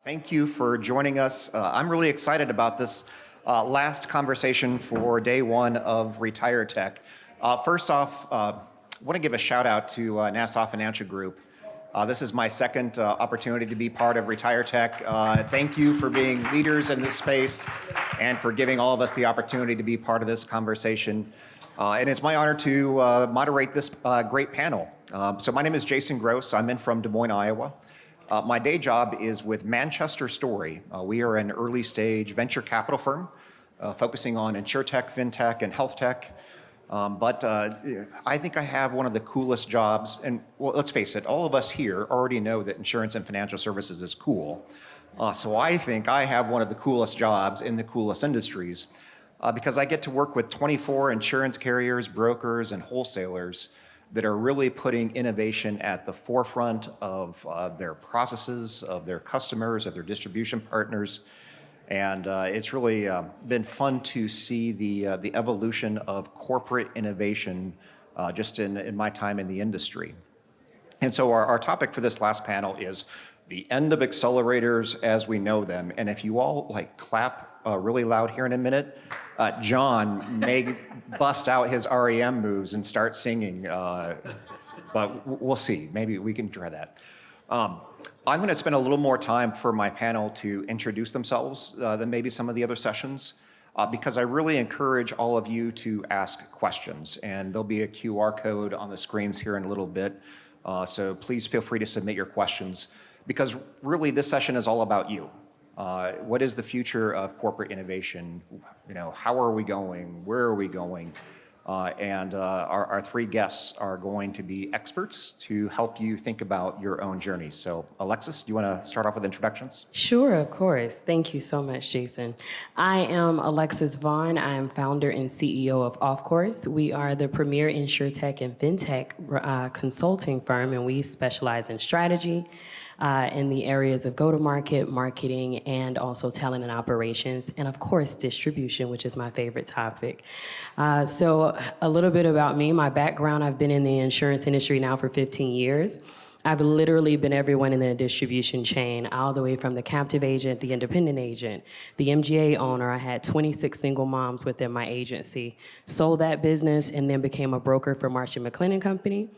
Thank you for joining us. I'm really excited about this last conversation for day one of Retiretech. First off, I want to give a shout out to Nassau Financial Group. This is my second opportunity to be part of Retiretech. Thank you for being leaders in this space and for giving all of us the opportunity to be part of this conversation. And it's my honor to moderate this great panel. So my name is Jason Gross. I'm in from Des Moines, Iowa. My day job is with Manchester Story. We are an early stage venture capital firm focusing on insurtech, fintech, and health tech. But I think I have one of the coolest jobs. And well, let's face it, all of us here already know that insurance and financial services is cool. So I think I have one of the coolest jobs in the coolest industries because I get to work with 24 insurance carriers, brokers, and wholesalers that are really putting innovation at the forefront of their processes, of their customers, of their distribution partners. And it's really been fun to see the evolution of corporate innovation just in my time in the industry. And so our topic for this last panel is the end of accelerators as we know them. And if you all clap really loud here in a minute, John may bust out his REM moves and start singing, but we'll see. Maybe we can try that. I'm going to spend a little more time for my panel to introduce themselves than maybe some of the other sessions, because I really encourage all of you to ask questions. And there'll be a QR code on the screens here in a little bit, so please feel free to submit your questions, because really this session is all about you. What is the future of corporate innovation? How are we going? Where are we going? And our three guests are going to be experts to help you think about your own journey. So Alexis, do you want to start off with introductions? Sure, of course. Thank you so much, Jason. I am Alexis Vaughn. I am founder and CEO of Offcourse. We are the premier insurtech and fintech consulting firm, and we specialize in strategy, in the areas of go-to-market, marketing, and also talent and operations, and of course, distribution, which is my favorite topic. So a little bit about me, my background, I've been in the insurance industry now for 15 years. I've literally been everyone in the distribution chain, all the way from the captive agent, the independent agent, the MGA owner. I had 26 single moms within my agency, sold that business, and then became a broker for Marsh & McLennan Company.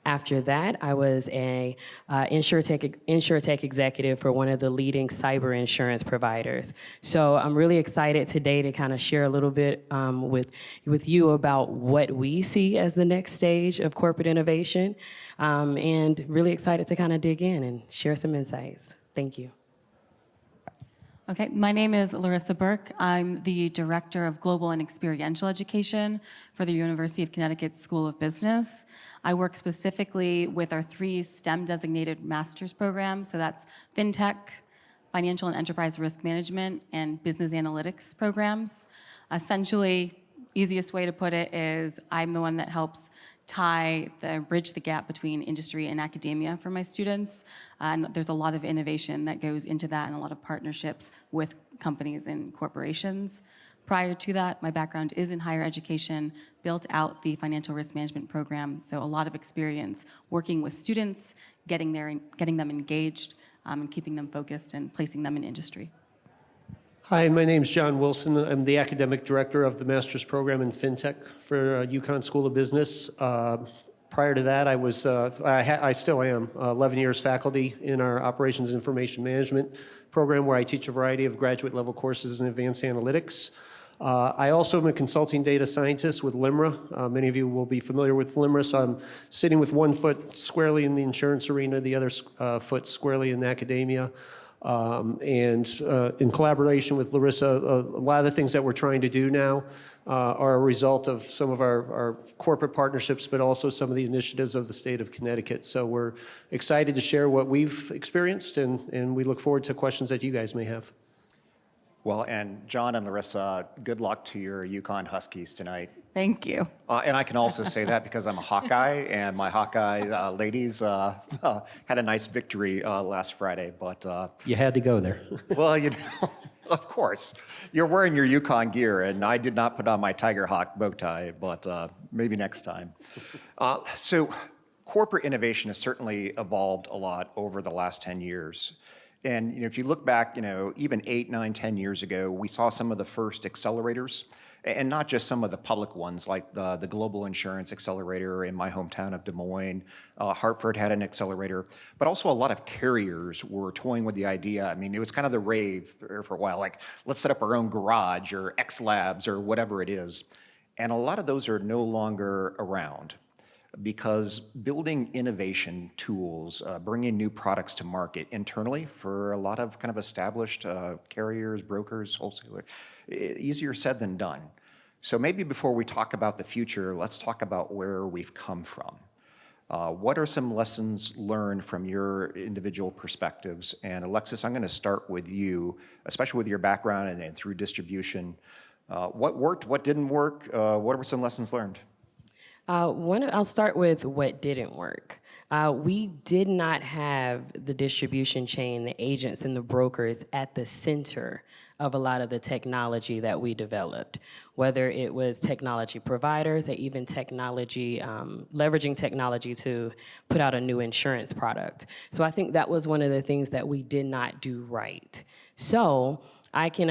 After that, I was a insurtech executive for one of the leading cyber insurance providers. So I'm really excited today to kind of share a little bit with you about what we see as the next stage of corporate innovation, and really excited to kind of dig in and share some insights. Thank you. Okay, my name is Larissa Burke. I'm the Director of Global and Experiential Education for the University of Connecticut School of Business. I work specifically with our 3 STEM-designated master's programs, so that's FinTech, Financial and Enterprise Risk Management, and Business Analytics programs. Essentially, easiest way to put it is I'm the one that helps bridge the gap between industry and academia for my students. And there's a lot of innovation that goes into that and a lot of partnerships with companies and corporations. Prior to that, my background is in higher education, built out the financial risk management program, so a lot of experience working with students, getting them engaged, and keeping them focused and placing them in industry. Hi, my name's John Wilson. I'm the academic director of the master's program in fintech for UConn School of Business. Prior to that, I still am 11 years faculty in our operations information management program, where I teach a variety of graduate level courses in advanced analytics. I also am a consulting data scientist with LIMRA. Many of you will be familiar with LIMRA, so I'm sitting with one foot squarely in the insurance arena, the other foot squarely in academia. And in collaboration with Larissa, a lot of the things that we're trying to do now are a result of some of our corporate partnerships, but also some of the initiatives of the state of Connecticut. So we're excited to share what we've experienced, and we look forward to questions that you guys may have. Well, and John and Larissa, good luck to your UConn Huskies tonight. Thank you. And I can also say that because I'm a Hawkeye, and my Hawkeye ladies had a nice victory last Friday. But you had to go there. Well, of course. You're wearing your UConn gear, and I did not put on my Tiger Hawk bow tie, but maybe next time. So corporate innovation has certainly evolved a lot over the last 10 years. And if you look back, even 8, 9, 10 years ago, we saw some of the first accelerators, and not just some of the public ones like the Global Insurance Accelerator in my hometown of Des Moines. Hartford had an accelerator, but also a lot of carriers were toying with the idea. I mean, it was kind of the rave for a while, like let's set up our own garage or X Labs or whatever it is. And a lot of those are no longer around, because building innovation tools, bringing new products to market internally for a lot of kind of established carriers, brokers, wholesalers, easier said than done. So maybe before we talk about the future, let's talk about where we've come from. What are some lessons learned from your individual perspectives? And Alexis, I'm going to start with you, especially with your background and through distribution. What worked, what didn't work? What were some lessons learned? I'll start with what didn't work. We did not have the distribution chain, the agents and the brokers at the center of a lot of the technology that we developed, whether it was technology providers or even technology, leveraging technology to put out a new insurance product. So I think that was one of the things that we did not do right. So I can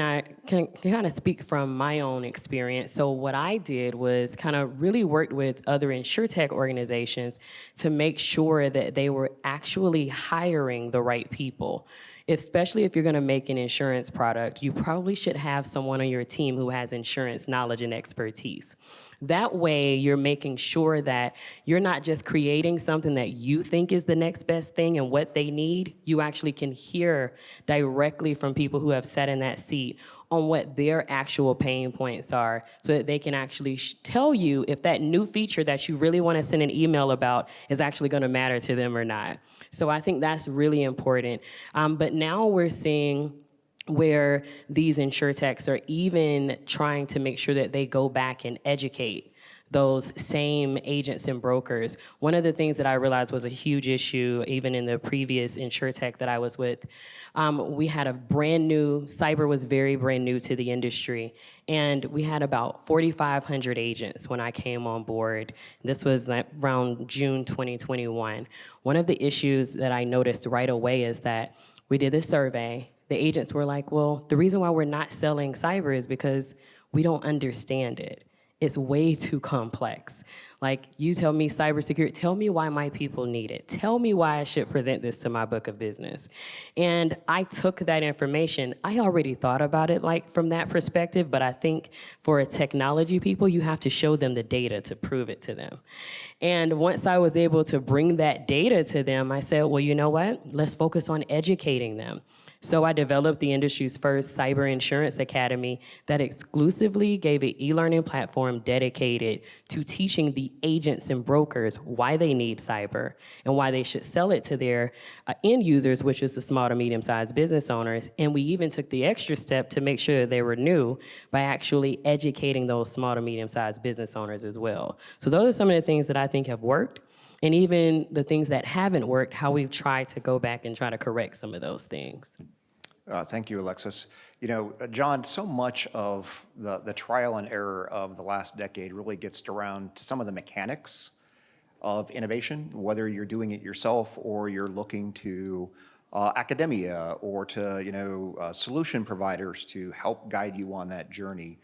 kind of speak from my own experience. So what I did was kind of really worked with other insurtech organizations to make sure that they were actually hiring the right people. Especially if you're going to make an insurance product, you probably should have someone on your team who has insurance knowledge and expertise. That way, you're making sure that you're not just creating something that you think is the next best thing and what they need. You actually can hear directly from people who have sat in that seat on what their actual pain points are, so that they can actually tell you if that new feature that you really want to send an email about is actually going to matter to them or not. So I think that's really important. But now we're seeing where these insurtechs are even trying to make sure that they go back and educate those same agents and brokers. One of the things that I realized was a huge issue, even in the previous insurtech that I was with, we had a brand new, cyber was very brand new to the industry, and we had about 4,500 agents when I came on board. This was around June 2021. One of the issues that I noticed right away is that we did this survey. The agents were like, well, the reason why we're not selling cyber is because we don't understand it. It's way too complex. Like, you tell me cybersecurity, tell me why my people need it. Tell me why I should present this to my book of business. And I took that information. I already thought about it like from that perspective, but I think for a technology people, you have to show them the data to prove it to them. And once I was able to bring that data to them, I said, well, you know what? Let's focus on educating them. So I developed the industry's first cyber insurance academy that exclusively gave an e-learning platform dedicated to teaching the agents and brokers why they need cyber and why they should sell it to their end users, which is the small to medium-sized business owners. And we even took the extra step to make sure that they were new by actually educating those small to medium-sized business owners as well. So those are some of the things that I think have worked. And even the things that haven't worked, how we've tried to go back and try to correct some of those things. Thank you, Alexis. John, so much of the trial and error of the last decade really gets around to some of the mechanics of innovation, whether you're doing it yourself or you're looking to academia or to solution providers to help guide you on that journey.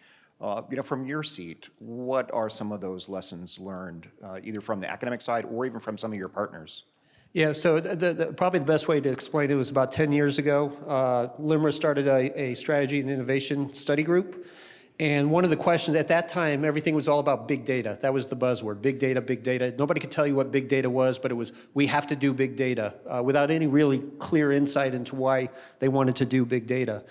From your seat, what are some of those lessons learned, either from the academic side or even from some of your partners? Yeah, so probably the best way to explain it was about 10 years ago. LIMRA started a strategy and innovation study group. And one of the questions at that time, everything was all about big data. That was the buzzword, big data, big data. Nobody could tell you what big data was, but it was, we have to do big data, without any really clear insight into why they wanted to do big data.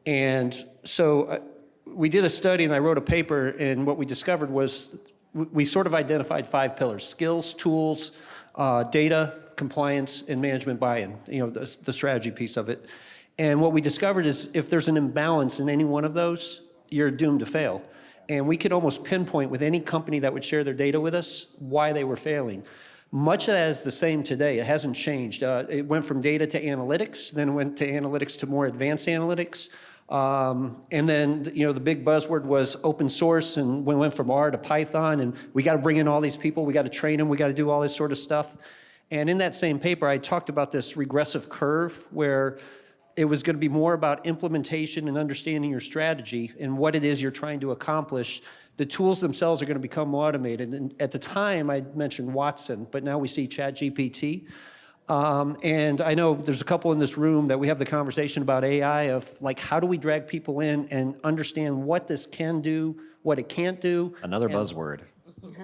And so we did a study and I wrote a paper, and what we discovered was we sort of identified 5 pillars: skills, tools, data, compliance, and management buy-in, the strategy piece of it. And what we discovered is if there's an imbalance in any one of those, you're doomed to fail. And we could almost pinpoint with any company that would share their data with us why they were failing. Much of that is the same today. It hasn't changed. It went from data to analytics, then it went to analytics to more advanced analytics. And then, the big buzzword was open source, and we went from R to Python, and we got to bring in all these people, we got to train them, we got to do all this sort of stuff. And in that same paper, I talked about this regressive curve where it was going to be more about implementation and understanding your strategy and what it is you're trying to accomplish. The tools themselves are going to become automated. And at the time, I mentioned Watson, but now we see ChatGPT. And I know there's a couple in this room that we have the conversation about AI of like, how do we drag people in and understand what this can do, what it can't do? Another buzzword.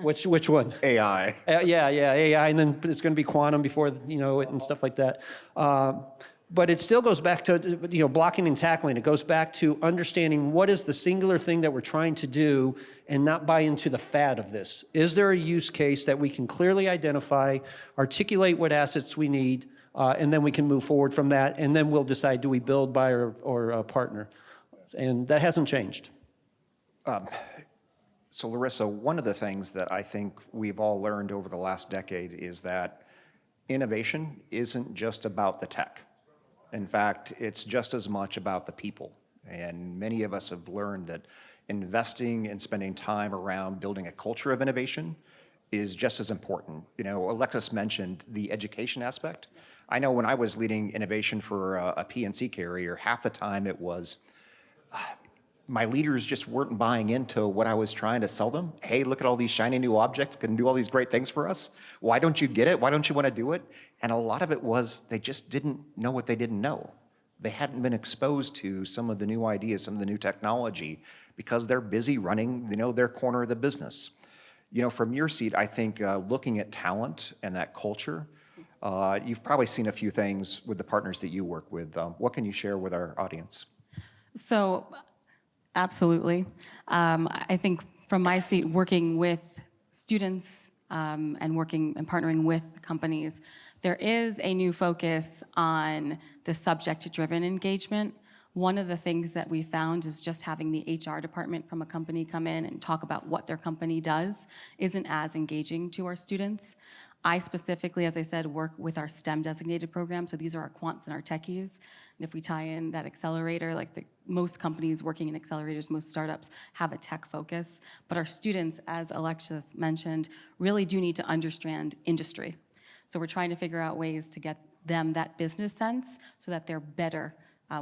Which one? AI. Yeah, AI, and then it's going to be quantum before, it and stuff like that. But it still goes back to, blocking and tackling. It goes back to understanding what is the singular thing that we're trying to do and not buy into the fad of this. Is there a use case that we can clearly identify, articulate what assets we need, and then we can move forward from that, and then we'll decide, do we build, buy, or partner? And that hasn't changed. So Larissa, one of the things that I think we've all learned over the last decade is that innovation isn't just about the tech. In fact, it's just as much about the people. And many of us have learned that investing and spending time around building a culture of innovation is just as important. Alexis mentioned the education aspect. I know when I was leading innovation for a PNC carrier, half the time it was my leaders just weren't buying into what I was trying to sell them. Hey, look at all these shiny new objects, can do all these great things for us. Why don't you get it? Why don't you want to do it? And a lot of it was they just didn't know what they didn't know. They hadn't been exposed to some of the new ideas, some of the new technology, because they're busy running, their corner of the business. From your seat, I think looking at talent and that culture, you've probably seen a few things with the partners that you work with. What can you share with our audience? So, absolutely. I think from my seat, working with students and working and partnering with companies, there is a new focus on the subject-driven engagement. One of the things that we found is just having the HR department from a company come in and talk about what their company does isn't as engaging to our students. I specifically, as I said, work with our STEM designated program, so these are our quants and our techies. And if we tie in that accelerator, most companies working in accelerators, most startups have a tech focus, but our students, as Alexis mentioned, really do need to understand industry. So we're trying to figure out ways to get them that business sense so that they're better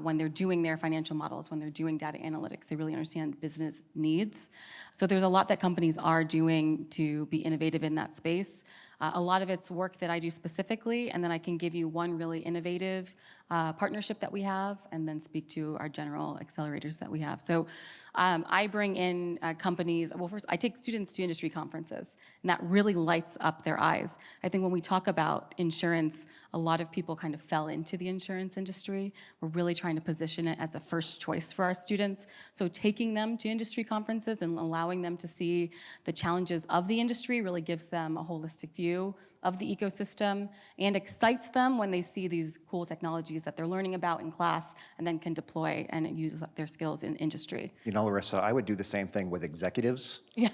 when they're doing their financial models, when they're doing data analytics. They really understand business needs. So there's a lot that companies are doing to be innovative in that space. A lot of it's work that I do specifically, and then I can give you one really innovative partnership that we have, and then speak to our general accelerators that we have. So I bring in companies. Well, first, I take students to industry conferences, and that really lights up their eyes. I think when we talk about insurance, a lot of people kind of fell into the insurance industry. We're really trying to position it as a first choice for our students. So taking them to industry conferences and allowing them to see the challenges of the industry really gives them a holistic view of the ecosystem and excites them when they see these cool technologies that they're learning about in class and then can deploy and use their skills in industry. Larissa, I would do the same thing with executives. Yeah.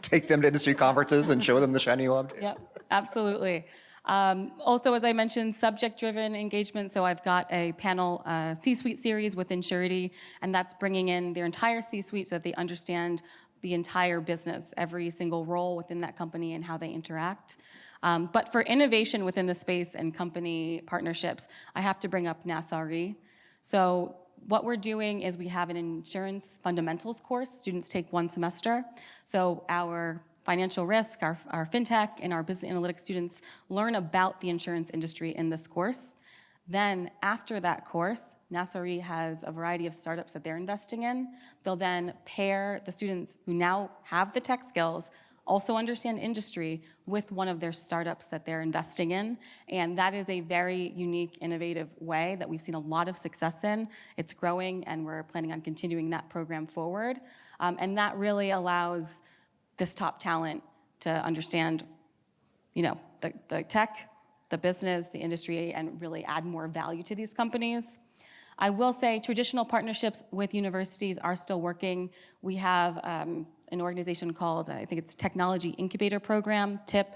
Take them to industry conferences and show them the shiny object. Yep, absolutely. Also, as I mentioned, subject-driven engagement. So I've got a panel C-suite series within Surety, and that's bringing in their entire C-suite so that they understand the entire business, every single role within that company and how they interact. But for innovation within the space and company partnerships, I have to bring up NASRE. So what we're doing is we have an insurance fundamentals course. Students take one semester. So our financial risk, our fintech, and our business analytics students learn about the insurance industry in this course. Then after that course, NASRE has a variety of startups that they're investing in. They'll then pair the students who now have the tech skills, also understand industry, with one of their startups that they're investing in. And that is a very unique, innovative way that we've seen a lot of success in. It's growing, and we're planning on continuing that program forward. And that really allows this top talent to understand, the tech, the business, the industry, and really add more value to these companies. I will say traditional partnerships with universities are still working. We have an organization called, I think it's Technology Incubator Program, TIP.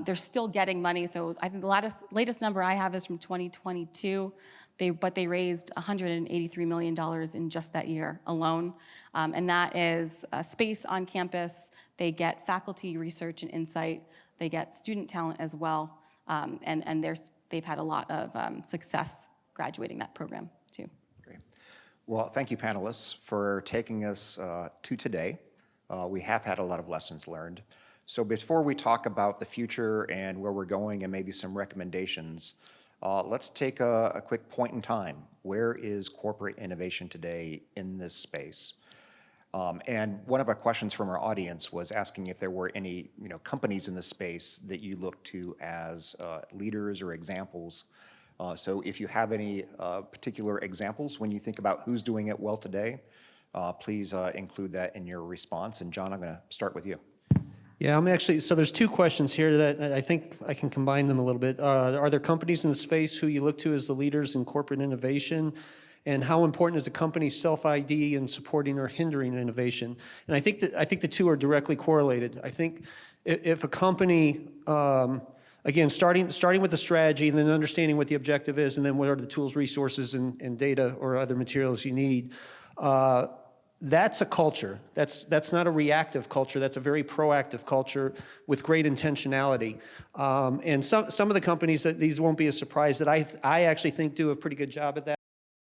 They're still getting money. So I think the latest number I have is from 2022. But they raised $183 million in just that year alone. And that is space on campus. They get faculty research and insight. They get student talent as well. And they've had a lot of success graduating that program too. Great. Well, thank you, panelists, for taking us to today. We have had a lot of lessons learned. So before we talk about the future and where we're going and maybe some recommendations, let's take a quick point in time. Where is corporate innovation today in this space? And one of our questions from our audience was asking if there were any companies in this space that you look to as leaders or examples. So if you have any particular examples when you think about who's doing it well today, please include that in your response. And John, I'm going to start with you. Yeah, so there's two questions here that I think I can combine them a little bit. Are there companies in the space who you look to as the leaders in corporate innovation? And how important is a company's self-ID in supporting or hindering innovation? And I think the two are directly correlated. I think if a company, again, starting with the strategy and then understanding what the objective is and then what are the tools, resources, and data or other materials you need, that's a culture. That's not a reactive culture. That's a very proactive culture with great intentionality. And some of the companies, that these won't be a surprise, that I actually think do a pretty good job at that.